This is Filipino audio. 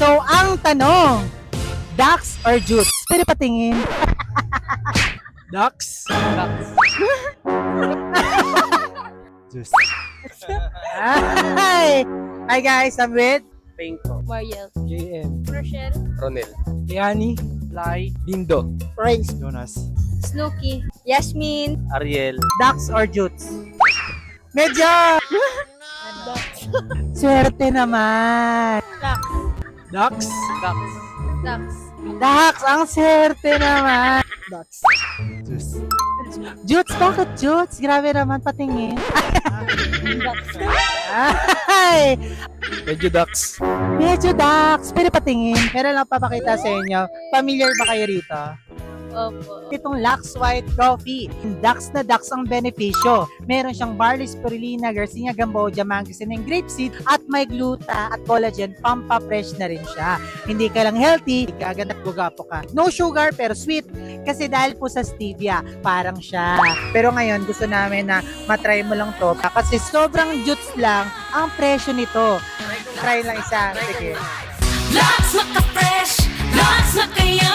So, ang tanong, ducks or jutes? Pwede patingin. Ducks. Juice. Hi! Hi guys, I'm with Pinko, Mariel. JM. Rochelle. Ronel, Yani. Lai. Dindo. Prince. Jonas. Snooki. Yasmin. Ariel, Ducks or jutes? Medyo! Swerte naman. Ducks. Ducks, Ducks. Ducks, ang swerte naman. Ducks. Juice. Jutes, bakit jutes? Grabe naman patingin. Ducks. Ay! Medyo ducks. Medyo ducks. Pwede patingin. Meron lang papakita sa inyo. Familiar ba kayo rito? Opo. Itong Lux White Coffee. Ducks na ducks ang benepisyo. Meron siyang barley, spirulina, Garcinia Gamboja, mangosteen, and grapeseed at may gluta at collagen. Pampa-fresh na rin siya. Hindi ka lang healthy, agad at gugapo ka. No sugar pero sweet kasi dahil po sa stevia, parang siya. Pero ngayon gusto namin na matry mo lang to kasi sobrang jutes lang ang presyo nito. Try lang isa. Sige. Lux maka-fresh, Lux maka-young.